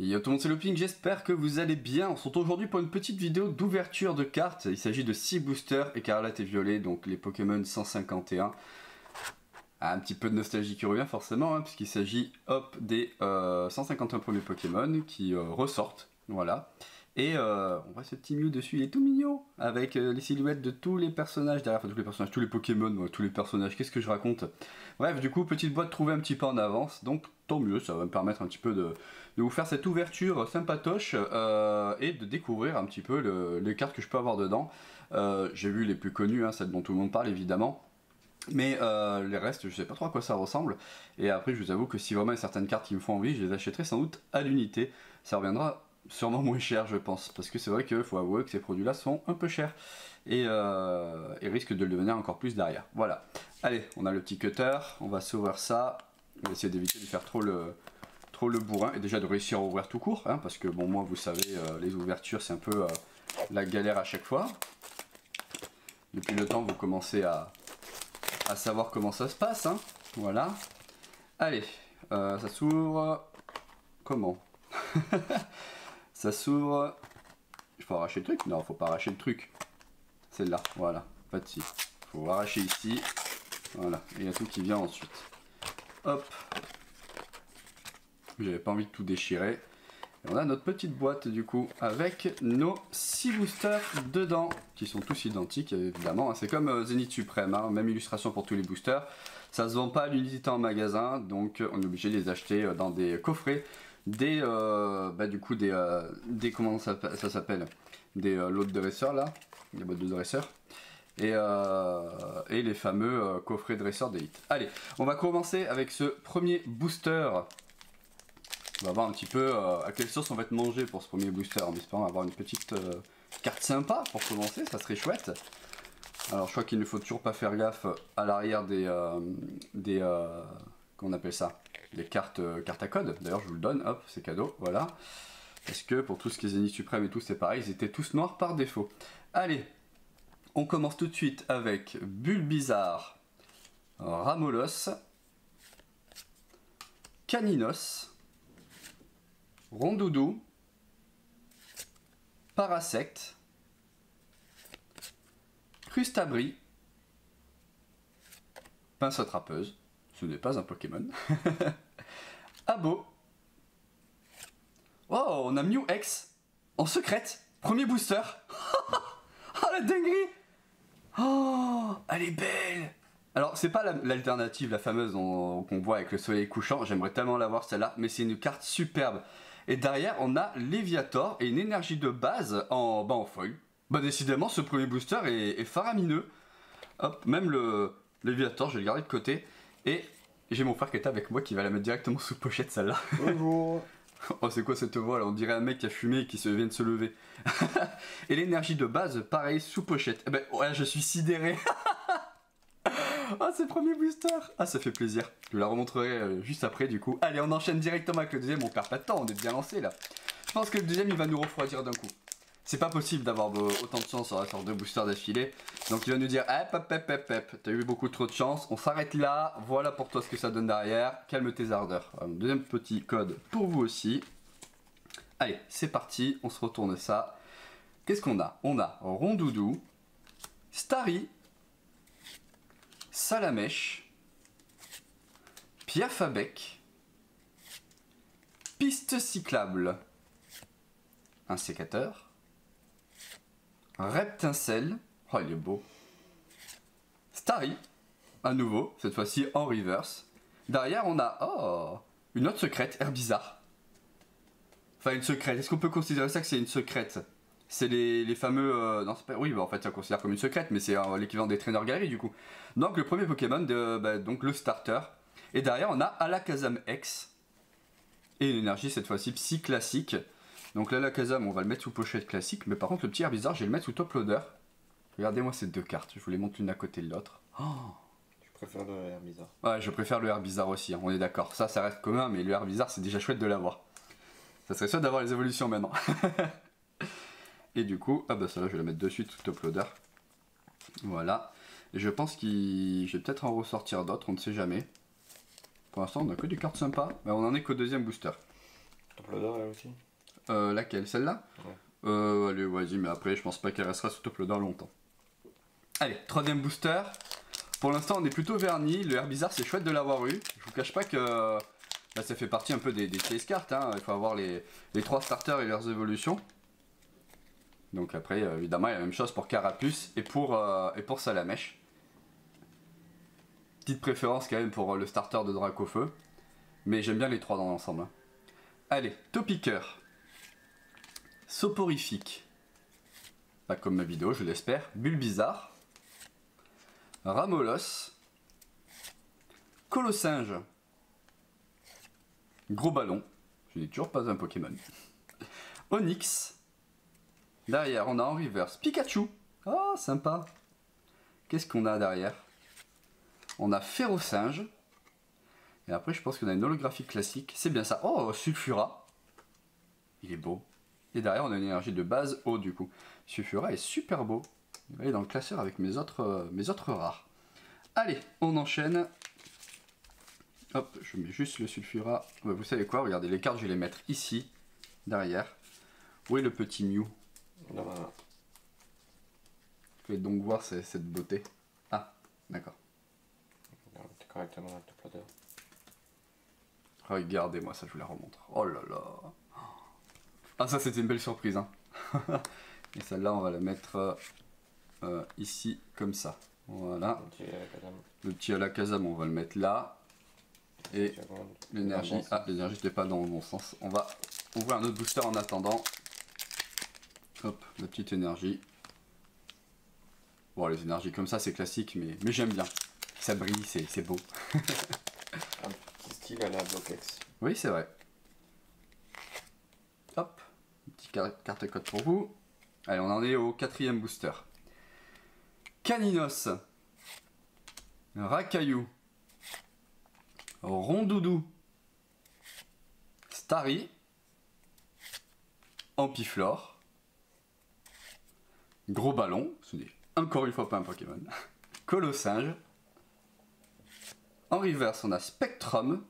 Yo tout le monde, c'est Looping, j'espère que vous allez bien. On se retrouve aujourd'hui pour une petite vidéo d'ouverture de cartes. Il s'agit de 6 boosters, écarlate et violet, donc les Pokémon 151. Un petit peu de nostalgie qui revient forcément, hein, puisqu'il s'agit des 151 premiers Pokémon qui ressortent. Voilà. Et on voit ce petit Mew dessus, il est tout mignon, avec les silhouettes de tous les personnages derrière, enfin tous les personnages, tous les Pokémon, tous les personnages, qu'est-ce que je raconte? Bref, du coup, petite boîte trouvée un petit peu en avance, donc tant mieux, ça va me permettre un petit peu de vous faire cette ouverture sympatoche et de découvrir un petit peu les cartes que je peux avoir dedans. J'ai vu les plus connues, hein, celles dont tout le monde parle évidemment. Mais les restes, je sais pas trop à quoi ça ressemble. Et après, je vous avoue que si vraiment il y a certaines cartes qui me font envie, je les achèterai sans doute à l'unité. Ça reviendra sûrement moins cher, je pense. Parce que c'est vrai qu'il faut avouer que ces produits-là sont un peu chers. Et risquent de le devenir encore plus derrière. Voilà. Allez, on a le petit cutter. On va s'ouvrir ça. On va essayer d'éviter de faire trop le bourrin. Et déjà de réussir à ouvrir tout court. Hein, parce que bon, moi, vous savez, les ouvertures, c'est un peu la galère à chaque fois. Depuis le temps, vous commencez à savoir comment ça se passe, hein. Voilà. Allez, ça s'ouvre. Comment? Ça s'ouvre. Il faut arracher le truc? Non, faut pas arracher le truc. Celle-là, voilà. Pas de si. Faut arracher ici. Voilà. Et il y a tout qui vient ensuite. Hop. J'avais pas envie de tout déchirer. Et on a notre petite boîte du coup avec nos 6 boosters dedans qui sont tous identiques évidemment. C'est comme Zénith Suprême, hein, même illustration pour tous les boosters. Ça se vend pas à l'unité en magasin, donc on est obligé de les acheter dans des coffrets, des comment ça s'appelle, des lots de dresseurs là, des boîtes de dresseurs. Et les fameux coffrets dresseurs d'élite. Allez, on va commencer avec ce premier booster. On va voir un petit peu à quelle sauce on va être mangé pour ce premier booster, en espérant avoir une petite carte sympa pour commencer, ça serait chouette. Alors je crois qu'il ne faut toujours pas faire gaffe à l'arrière comment on appelle ça, des cartes à code. D'ailleurs je vous le donne, hop, c'est cadeau, voilà. Parce que pour tout ce qui est Zénith Suprême et tout, c'est pareil, ils étaient tous noirs par défaut. Allez, on commence tout de suite avec Bulbizarre, Ramolos, Caninos, Rondoudou, Parasect, Crustabri, Pince attrapeuse, ce n'est pas un Pokémon, Abo. Oh, on a Mew X en secrète, premier booster. Oh la dinguerie. Oh, elle est belle. Alors c'est pas l'alternative, la fameuse qu'on voit avec le soleil couchant, j'aimerais tellement l'avoir celle-là, mais c'est une carte superbe. Et derrière on a Léviator et une énergie de base en foil. Bah décidément ce premier booster est faramineux. Hop, même le Léviator je vais le garder de côté. Et j'ai mon frère qui est avec moi qui va la mettre directement sous pochette celle-là. Bonjour. Oh c'est quoi cette voix là? On dirait un mec qui a fumé et qui vient de se lever. Et l'énergie de base pareil sous pochette. Eh ben ouais je suis sidéré. Ah c'est le premier booster. Ah ça fait plaisir. Je la remontrerai juste après du coup. Allez on enchaîne directement avec le deuxième, on perd pas de temps, on est bien lancé là. Je pense que le deuxième il va nous refroidir d'un coup. C'est pas possible d'avoir autant de chance sur la sorte de booster d'affilée. Donc il va nous dire hop, t'as eu beaucoup trop de chance, on s'arrête là, voilà pour toi ce que ça donne derrière, calme tes ardeurs. Deuxième petit code pour vous aussi. Allez c'est parti, on se retourne ça. Qu'est-ce qu'on a? On a Rondoudou, Starry, Salamèche, Piafabec, Piste cyclable, un sécateur, Reptincelle, oh il est beau, Starry, à nouveau, cette fois-ci en reverse. Derrière on a, une autre secrète, Herbizarre. Enfin une secrète, est-ce qu'on peut considérer ça que c'est une secrète? C'est les fameux... non, c'est pas... Oui, bah en fait, ça considère comme une secrète, mais c'est l'équivalent des traîneurs galeries, du coup. Donc, le premier Pokémon, donc le starter. Et derrière, on a Alakazam X. Et une énergie, cette fois-ci, psy classique. Donc, l'Alakazam, on va le mettre sous pochette classique. Mais par contre, le petit Herbizarre, je vais le mettre sous top loader. Regardez-moi ces deux cartes. Je vous les montre l'une à côté de l'autre. Oh, Je préfère le Herbizarre. ouais, je préfère le Herbizarre aussi, hein, on est d'accord. Ça reste commun, mais le Herbizarre, c'est déjà chouette de l'avoir. Ça serait chouette d'avoir les évolutions maintenant. Et du coup, ah bah celle-là je vais la mettre de suite sous top loader. Voilà. Et je pense que je vais peut-être en ressortir d'autres, on ne sait jamais. Pour l'instant on a que des cartes sympas, mais on en est qu'au deuxième booster. Top loader elle aussi. Laquelle? Celle-là? Ouais. Allez, vas-y, mais après, je pense pas qu'elle restera sous top loader longtemps. Allez, troisième booster. Pour l'instant, on est plutôt verni. Le Herbizarre, c'est chouette de l'avoir eu. Je vous cache pas que là, ça fait partie un peu des chase cartes. Hein. Il faut avoir les 3 starters et leurs évolutions. Donc après, évidemment, il y a la même chose pour Carapuce et pour Salamèche. Petite préférence quand même pour le starter de Dracofeu. Mais j'aime bien les 3 dans l'ensemble. Hein. Allez, Topiqueur. Soporifique. Pas comme ma vidéo, je l'espère. Bulbizarre. Ramolos. Colossinge. Gros ballon. Je n'ai toujours pas un Pokémon. Onyx. Derrière, on a en reverse Pikachu. Oh, sympa. Qu'est-ce qu'on a derrière? On a Ferrosinge. Et après, je pense qu'on a une holographique classique. C'est bien ça. Oh, Sulfura. Il est beau. Et derrière, on a une énergie de base haut du coup. Sulfura est super beau. Il est dans le classeur avec mes autres rares. Allez, on enchaîne. Hop, je mets juste le Sulfura. Vous savez quoi? Regardez, les cartes, je vais les mettre ici, derrière. Où est le petit Mew? Non. Faites donc voir cette beauté. Ah, d'accord. T'es correctement dans le top loader. Regardez-moi ça, je vous la remontre. Oh là là. Ah, ça, c'était une belle surprise. Hein. Et celle-là, on va la mettre ici, comme ça. Voilà. Le petit Alakazam, on va le mettre là. Et l'énergie. Ah, l'énergie, c'était pas dans le bon sens. On va ouvrir un autre booster en attendant. Hop, la petite énergie. Bon, les énergies comme ça, c'est classique, mais j'aime bien. Ça brille, c'est beau. Un petit style à la Bloquex. Oui, c'est vrai. Hop, une petite carte code pour vous. Allez, on en est au 4e booster. Caninos. Rakaillou. Rondoudou. Starry. Ampiflore. Gros ballon. Ce n'est encore une fois pas un Pokémon. Colossinge. En reverse, on a Spectrum.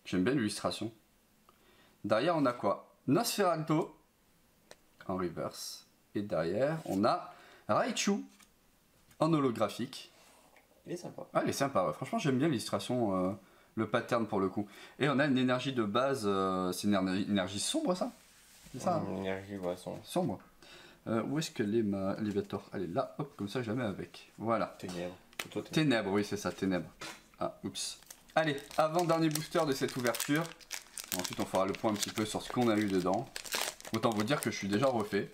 J'aime bien l'illustration. Derrière, on a quoi? Nosferatu. En reverse. Et derrière, on a Raichu. En holographique. Il est sympa. Ah, il est sympa. Ouais. Franchement, j'aime bien l'illustration, le pattern pour le coup. Et on a une énergie de base. C'est une énergie sombre, ça? C'est ça? Une énergie, ouais, sombre. Sombre. Où est-ce qu'elle est ma Léviator? Elle est là. Hop, comme ça, je la mets avec. Voilà. Ténèbres. Plutôt ténèbres. Ténèbres, oui, c'est ça, ténèbres. Ah, oups. Allez, avant-dernier booster de cette ouverture. Ensuite, on fera le point un petit peu sur ce qu'on a eu dedans. Autant vous dire que je suis déjà refait.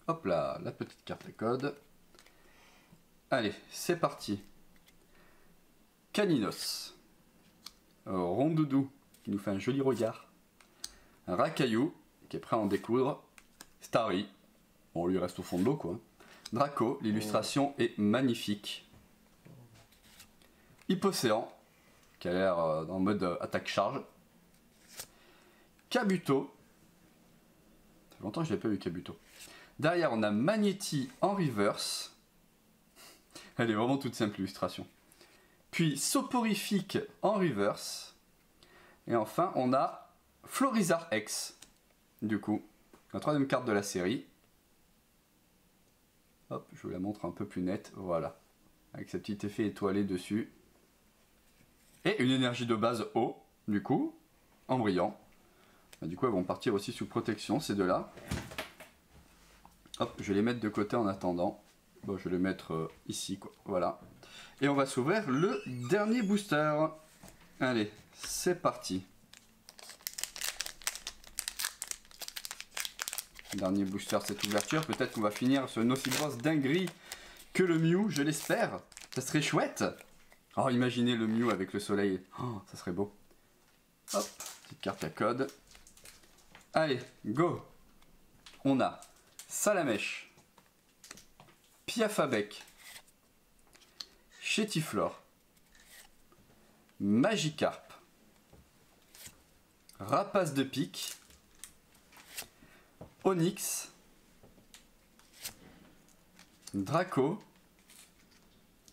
Hop là, la petite carte code. Allez, c'est parti. Caninos. Rondoudou, qui nous fait un joli regard. Rakaillou, qui est prêt à en découdre. Starry. Bon, lui reste au fond de l'eau, quoi. Draco, l'illustration est magnifique. Hippocéan, qui a l'air en mode attaque-charge. Kabuto. Ça fait longtemps que je n'ai pas vu Kabuto. Derrière, on a Magnéti en reverse. Elle est vraiment toute simple, l'illustration. Puis Soporifique en reverse. Et enfin, on a Florizard X. Du coup, la 3e carte de la série. Hop, je vous la montre un peu plus nette. Voilà. Avec ce petit effet étoilé dessus. Et une énergie de base haut, du coup, en brillant. Du coup, elles vont partir aussi sous protection, ces deux-là. Hop, je vais les mettre de côté en attendant. Bon, je vais les mettre ici, quoi. Voilà. Et on va s'ouvrir le dernier booster. Allez, c'est parti. Dernier booster, cette ouverture. Peut-être qu'on va finir sur une aussi grosse dinguerie que le Mew, je l'espère. Ça serait chouette. Oh, imaginez le Mew avec le soleil. Oh, ça serait beau. Hop, petite carte à code. Allez, go. On a Salamèche, Piafabec, Chétiflore, Magikarp, Rapace de pique, Onyx, Draco,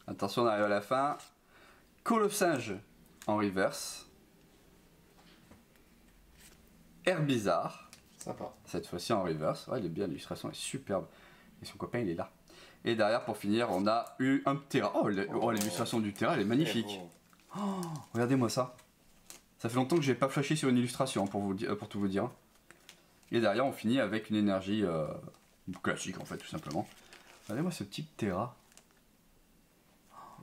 attention on arrive à la fin, Colossinge en reverse, Herbizarre. Sympa. Cette fois-ci en reverse. Ouais, il est bien, l'illustration est superbe. Et son copain, il est là. Et derrière, pour finir, on a eu un Terra. Oh, l'illustration du Terra, elle est magnifique. Oh, regardez-moi ça. Ça fait longtemps que j'ai pas flashé sur une illustration, hein, pour tout vous dire. Et derrière, on finit avec une énergie classique, en fait, tout simplement. Regardez-moi ce petit Terra.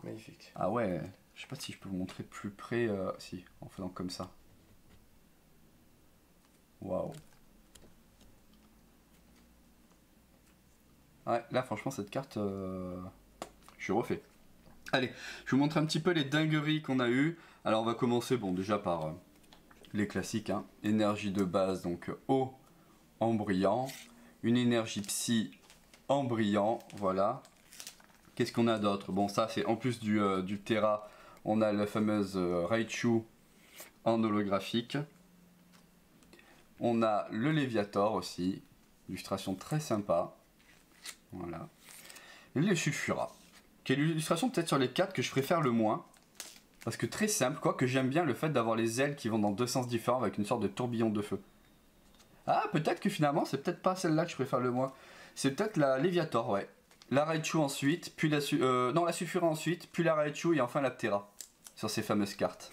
Magnifique. Ah ouais, je sais pas si je peux vous montrer de plus près. Si, en faisant comme ça. Waouh. Ouais, là franchement cette carte, je suis refait. Allez, je vous montre un petit peu les dingueries qu'on a eues. Alors on va commencer, bon déjà par les classiques, hein. Énergie de base, donc eau en brillant. Une énergie psy en brillant, voilà. Qu'est-ce qu'on a d'autre? Bon ça c'est en plus du Terra, on a la fameuse Raichu en holographique. On a le Léviator aussi, illustration très sympa. Voilà. Et le Sulfura, qui est l'illustration peut-être sur les 4 que je préfère le moins. Parce que très simple, quoique j'aime bien le fait d'avoir les ailes qui vont dans 2 sens différents avec une sorte de tourbillon de feu. Ah, peut-être que finalement, c'est peut-être pas celle-là que je préfère le moins. C'est peut-être la Léviator, ouais. La Raichu ensuite, puis la Sulfura ensuite, puis la Raichu et enfin la Terra. Sur ces fameuses cartes.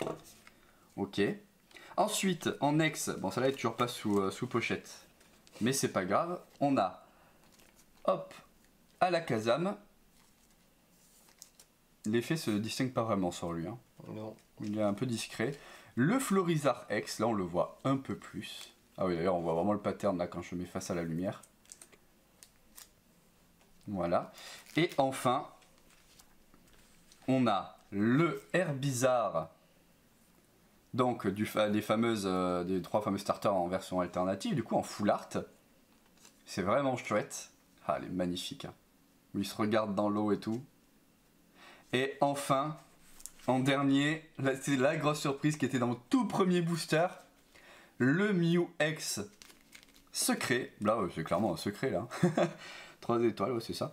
Ok. Ensuite, en ex, bon celle-là est toujours pas sous pochette. Mais c'est pas grave, on a... Hop, Alakazam. L'effet se distingue pas vraiment sur lui. Hein. Non. Il est un peu discret. Le Florizarre X, là on le voit un peu plus. Ah oui, d'ailleurs on voit vraiment le pattern là quand je mets face à la lumière. Voilà. Et enfin, on a le Herbizarre. Donc des 3 fameux starters en version alternative, du coup en full art. C'est vraiment chouette. Ah, elle est magnifique. Hein. Où il se regarde dans l'eau et tout. Et enfin, en dernier, c'est la grosse surprise qui était dans mon tout premier booster. Le Mew X secret. Là, c'est clairement un secret là. 3 étoiles, ouais, c'est ça.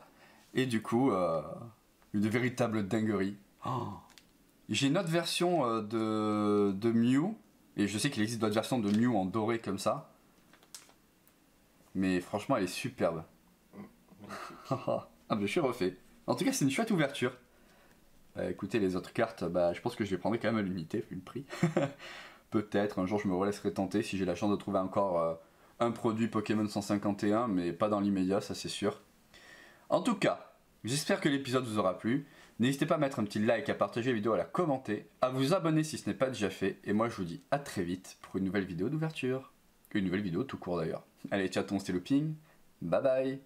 Et du coup, une véritable dinguerie. Oh. J'ai une autre version de Mew. Et je sais qu'il existe d'autres versions de Mew en doré comme ça. Mais franchement, elle est superbe. Ah, mais je suis refait. En tout cas, c'est une chouette ouverture. Écoutez, les autres cartes, je pense que je les prendrai quand même à l'unité, vu le prix. Peut-être, un jour, je me relaisserai tenter si j'ai la chance de trouver encore un produit Pokémon 151, mais pas dans l'immédiat, ça c'est sûr. En tout cas, j'espère que l'épisode vous aura plu. N'hésitez pas à mettre un petit like, à partager la vidéo, à la commenter, à vous abonner si ce n'est pas déjà fait. Et moi, je vous dis à très vite pour une nouvelle vidéo d'ouverture. Une nouvelle vidéo tout court d'ailleurs. Allez, chaton, c'était Looping. Bye bye.